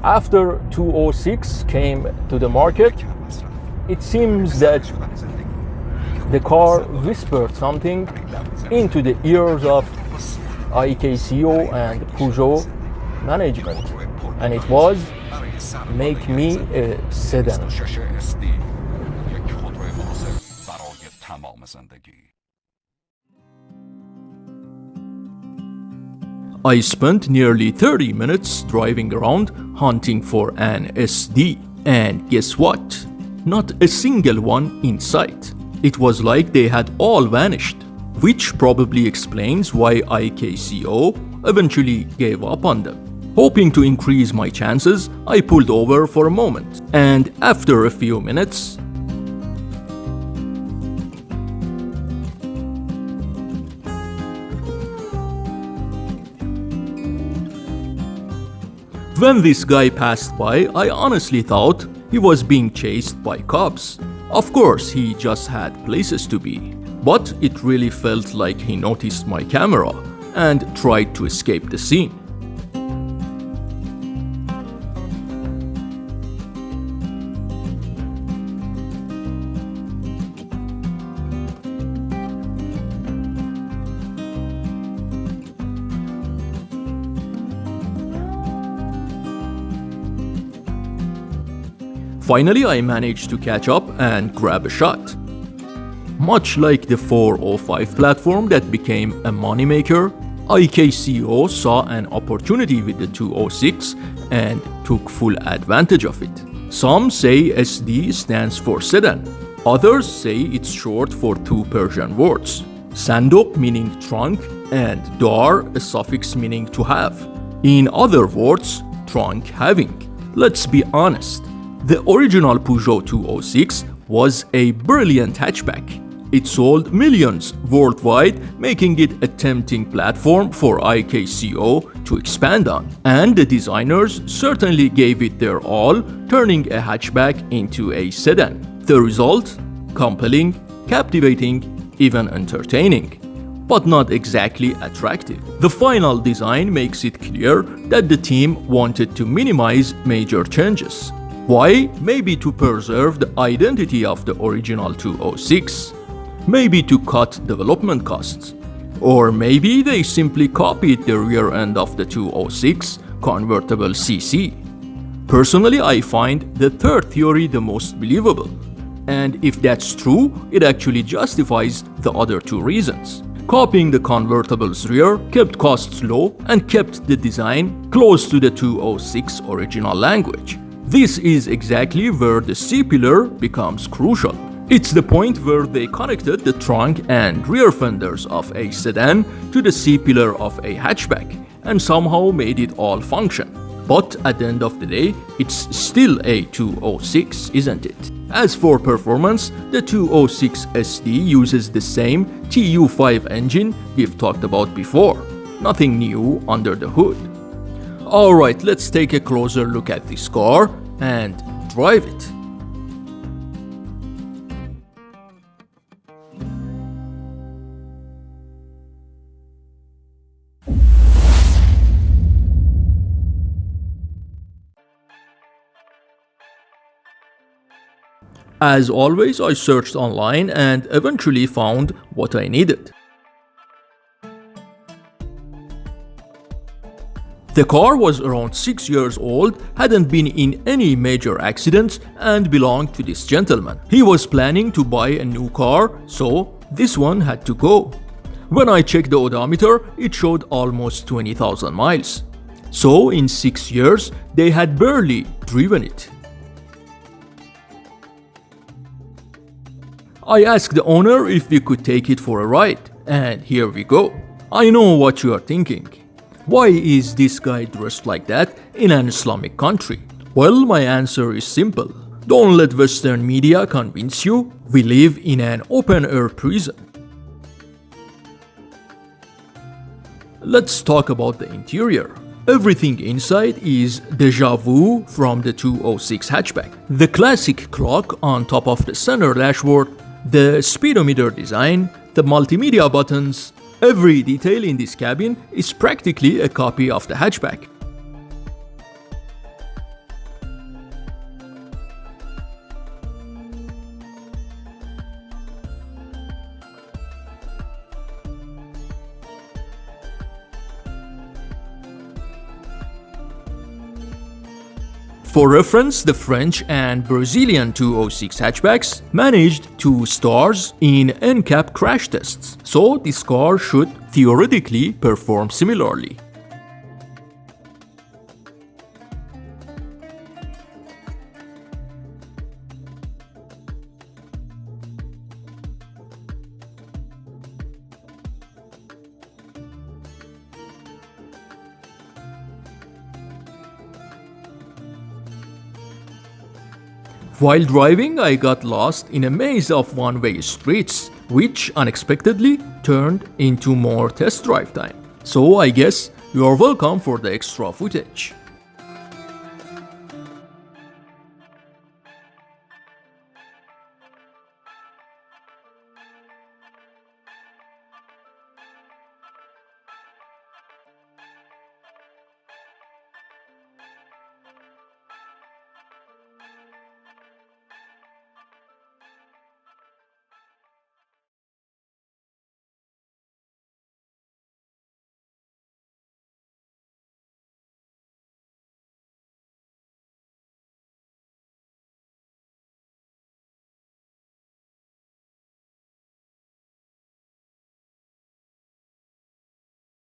After 206 came to the market, it seems that the car whispered something into the ears of Ikco and Peugeot management, and it was, make me a sedan. I spent nearly 30 minutes driving around hunting for an SD, and guess what? Not a single one in sight. It was like they had all vanished, which probably explains why Ikco eventually gave up on them. Hoping to increase my chances, I pulled over for a moment, and after a few minutes, when this guy passed by, I honestly thought he was being chased by cops. Of course, he just had places to be, but it really felt like he noticed my camera and tried to escape the scene. Finally, I managed to catch up and grab a shot. Much like the 405 platform that became a moneymaker, Ikco saw an opportunity with the 206 and took full advantage of it. Some say SD stands for sedan. Others say it's short for two Persian words, sandok meaning trunk and dar, a suffix meaning to have. In other words, trunk having. Let's be honest. The original Peugeot 206 was a brilliant hatchback. It sold millions worldwide, making it a tempting platform for Ikco to expand on. And the designers certainly gave it their all, turning a hatchback into a sedan. The result? Compelling, captivating, even entertaining, but not exactly attractive. The final design makes it clear that the team wanted to minimize major changes. Why? Maybe to preserve the identity of the original 206. Maybe to cut development costs. Or maybe they simply copied the rear end of the 206 convertible CC. Personally, I find the third theory the most believable. And if that's true, it actually justifies the other two reasons. Copying the convertible's rear kept costs low and kept the design close to the 206 original language. This is exactly where the C-pillar becomes crucial. It's the point where they connected the trunk and rear fenders of a sedan to the C-pillar of a hatchback and somehow made it all function. But at the end of the day, it's still a 206, isn't it? As for performance, the 206 SD uses the same TU5 engine we've talked about before. Nothing new under the hood. Alright, let's take a closer look at this car and drive it. As always, I searched online and eventually found what I needed. The car was around 6 years old, hadn't been in any major accidents, and belonged to this gentleman. He was planning to buy a new car, so this one had to go. When I checked the odometer, it showed almost 20,000 miles. So in 6 years, they had barely driven it. I asked the owner if we could take it for a ride, and here we go. I know what you are thinking. Why is this guy dressed like that in an Islamic country? Well, my answer is simple. Don't let Western media convince you we live in an open-air prison. Let's talk about the interior. Everything inside is déjà vu from the 206 hatchback. The classic clock on top of the center dashboard, the speedometer design, the multimedia buttons, every detail in this cabin is practically a copy of the hatchback. For reference, the French and Brazilian 206 hatchbacks managed 2 stars in NCAP crash tests, so this car should theoretically perform similarly. While driving, I got lost in a maze of one-way streets, which unexpectedly turned into more test drive time. So I guess you are welcome for the extra footage.